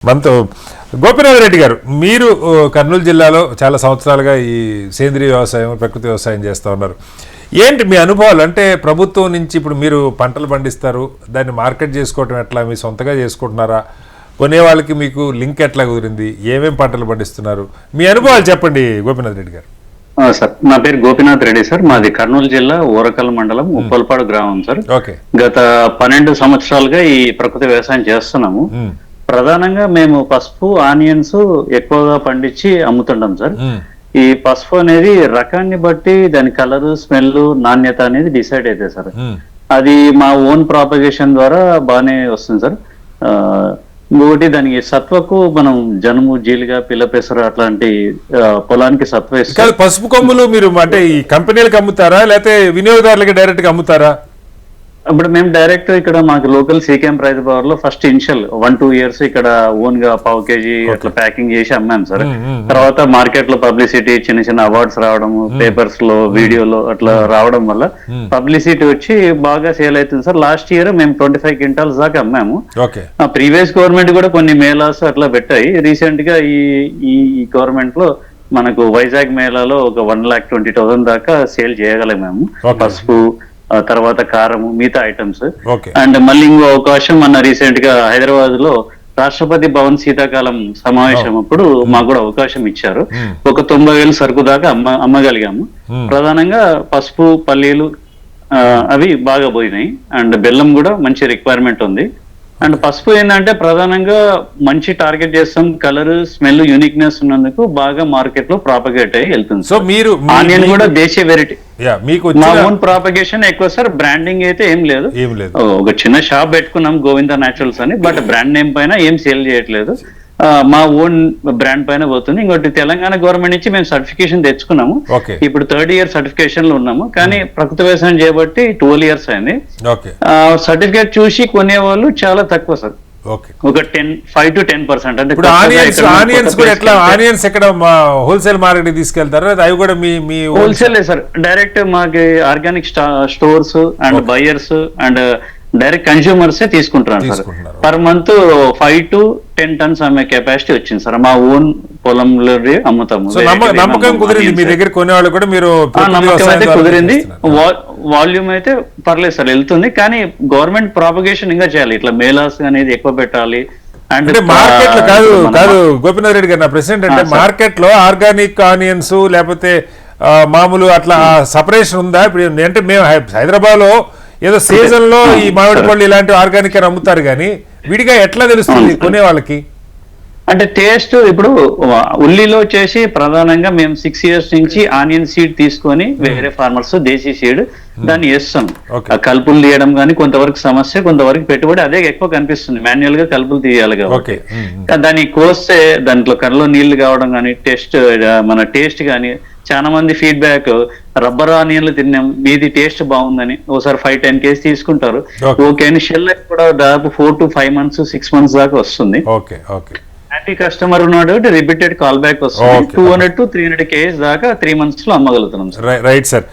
మనతో గోపీనాథ్ రెడ్డి గారు, మీరు కర్నూలు జిల్లాలో చాలా సంవత్సరాలుగా ఈ సేంద్రీయ వ్యవసాయం, ప్రకృతి వ్యవసాయం చేస్తూ ఉన్నారు. ఏంటి మీ అనుభవాలు? అంటే ప్రభుత్వం నుంచి ఇప్పుడు మీరు పంటలు పండిస్తారు, దాన్ని మార్కెట్ చేసుకోవటం ఎట్లా, మీ సొంతగా చేసుకుంటున్నారా, కొనే వాళ్ళకి మీకు లింక్ ఎట్లా కుదిరింది, ఏమేమి పంటలు పండిస్తున్నారు, మీ అనుభవాలు చెప్పండి గోపీనాథ్ రెడ్డి గారు. సార్, నా పేరు గోపీనాథ్ రెడ్డి సార్. మాది కర్నూలు జిల్లా ఊరకల్ మండలం ఉప్పల్పాడు గ్రామం సార్. ఓకే. గత 12 సంవత్సరాలుగా ఈ ప్రకృతి వ్యవసాయం చేస్తున్నాము. ప్రధానంగా మేము పసుపు, ఆనియన్స్ ఎక్కువగా పండించి అమ్ముతుంటాం సార్. ఈ పసుపు అనేది రకాన్ని బట్టి దాని కలర్, స్మెల్, నాణ్యత అనేది డిసైడ్ అవుతుంది సార్. అది మా ఓన్ ప్రాపగేషన్ ద్వారా బాగానే వస్తుంది సార్. ఇంకొకటి దానికి సత్వకు మనం జనుము, జీలిగా, పిల్ల పెసర అట్లాంటి పొలానికి సత్వ ఇస్తారు. పసుపు కొమ్ములు మీరు అంటే ఈ కంపెనీలకు అమ్ముతారా, లేకపోతే వినియోగదారులకి డైరెక్ట్ గా అమ్ముతారా? ఇప్పుడు మేము డైరెక్ట్ ఇక్కడ మాకు లోకల్ సీకేఎం ప్రైజ్ పవర్ లో ఫస్ట్ ఇనిషియల్ 1-2 ఇయర్స్ ఇక్కడ ఓన్ గా 1/4 kg అట్లా ప్యాకింగ్ చేసి అమ్మాం సార్. తర్వాత మార్కెట్ లో పబ్లిసిటీ, చిన్న చిన్న అవార్డ్స్ రావడం, పేపర్స్ లో, వీడియోలో అట్లా రావడం వల్ల పబ్లిసిటీ వచ్చి బాగా సేల్ అవుతుంది సార్. లాస్ట్ ఇయర్ మేము 25 క్వింటాల్స్ దాకా అమ్మాము. ప్రీవియస్ గవర్నమెంట్ కూడా కొన్ని మేళాస్ అట్లా పెట్టాయి. రీసెంట్ గా ఈ గవర్నమెంట్ లో మనకు వైజాగ్ మేళాలో ఒక 1,20,000 దాకా సేల్ చేయగలం మేము. పసుపు, తర్వాత కారము, మిగతా ఐటమ్స్. అండ్ మళ్ళీ ఇంకో అవకాశం మన రీసెంట్ గా హైదరాబాద్ లో రాష్ట్రపతి భవన్ శీతాకాలం సమావేశం అప్పుడు మాకు కూడా అవకాశం ఇచ్చారు. ఒక 90,000 సరుకు దాకా అమ్మగలిగాము. ప్రధానంగా పసుపు, పల్లీలు అవి బాగా పోయినాయి. అండ్ బెల్లం కూడా మంచి రిక్వైర్మెంట్ ఉంది. అండ్ పసుపు ఏంటంటే ప్రధానంగా మంచి టార్గెట్ చేస్తాం, కలర్, స్మెల్, యూనిక్నెస్ ఉన్నందుకు బాగా మార్కెట్ లో ప్రాపగేట్ అయ్యి వెళ్తుంది. సో మీరు ఆనియన్ కూడా దేశీయ వెరైటీ, మీకు మా ఓన్ ప్రాపగేషన్ ఎక్కువ సార్. బ్రాండింగ్ అయితే ఏం లేదు. ఒక చిన్న షాప్ పెట్టుకున్నాం గోవింద న్యాచురల్స్ అని, బట్ బ్రాండ్ నేమ్ పైన ఏం సేల్ చేయట్లేదు. మా ఓన్ బ్రాండ్ పైన పోతుంది. ఇంకోటి తెలంగాణ గవర్నమెంట్ నుంచి మేము సర్టిఫికేషన్ తెచ్చుకున్నాము. ఇప్పుడు 3rd ఇయర్ సర్టిఫికేషన్ లో ఉన్నాము. కానీ ప్రకృతి వ్యవసాయం చేయబట్టి 12 ఇయర్స్ అయింది. సర్టిఫికేట్ చూసి కొనే వాళ్ళు చాలా తక్కువ సార్. ఒక 5 to 10%. అంటే ఆనియన్స్ కూడా ఎట్లా, ఆనియన్స్ ఎక్కడ హోల్సేల్ మార్కెట్ తీసుకెళ్తారు? అవి కూడా మీ హోల్సేల్ సార్. డైరెక్ట్ మాకి organic stores and buyers and direct కన్స్యూమర్సే తీసుకుంటున్నారు sir. Per month 5 to 10 tons అమ్మే కెపాసిటీ వచ్చింది సార్. మా ఓన్ పొలంలో అమ్ముతాము. నమ్మకం కుదిరింది మీ దగ్గర కొనేవాళ్ళు కూడా? మీరు నమ్మకం అయితే కుదిరింది. వాల్యూమ్ అయితే పర్లేదు సార్, వెళ్తుంది. కానీ గవర్నమెంట్ ప్రాపగేషన్ ఇంకా చేయాలి. ఇట్లా మేలాస్ అనేది ఎక్కువ పెట్టాలి. అంటే మార్కెట్ లో కాదు గోపీనాథ్ రెడ్డి గారు, నా ప్రెసిడెంట్ అంటే మార్కెట్ లో ఆర్గానిక్ ఆనియన్స్ లేకపోతే మామూలు అట్లా సపరేషన్ ఉందా? ఇప్పుడు అంటే మేము హైదరాబాద్ లో ఏదో సీజన్ లో ఈ మామిడి పళ్ళు ఇలాంటి ఆర్గానిక్ అని అమ్ముతారు, కానీ విడిగా ఎట్లా తెలుస్తుంది కొనే వాళ్ళకి? అంటే టేస్ట్ ఇప్పుడు ఉల్లిలో వచ్చేసి ప్రధానంగా మేము 6 years నుంచి ఆనియన్ సీడ్ తీసుకొని వేరే ఫార్మర్స్ దేశీ సీడ్ దాన్ని వేస్తాం. కలుపులు తీయడం కానీ కొంతవరకు సమస్య, కొంతవరకు పెట్టుబడి అదే ఎక్కువ కనిపిస్తుంది. మాన్యువల్ గా కలుపులు తీయాలి కాబట్టి దాన్ని కోస్తే దాంట్లో కళ్ళలో నీళ్లు కావడం కానీ, మన టేస్ట్ కానీ చాలా మంది ఫీడ్బ్యాక్, రబ్బర్ ఆనియన్లు తిన్నాం, మీది టేస్ట్ బాగుందని ఒకసారి 5-10 kg తీసుకుంటారు. ఓకే అని షెల్ కూడా దాదాపు 4 to 5 months 6 months దాకా వస్తుంది. హ్యాపీ కస్టమర్ ఉన్నాడు, రిపీటెడ్ కాల్ బ్యాక్ వస్తుంది. 200 to 300 kg దాకా 3 months లో అమ్మగలుగుతున్నాం. Right sir.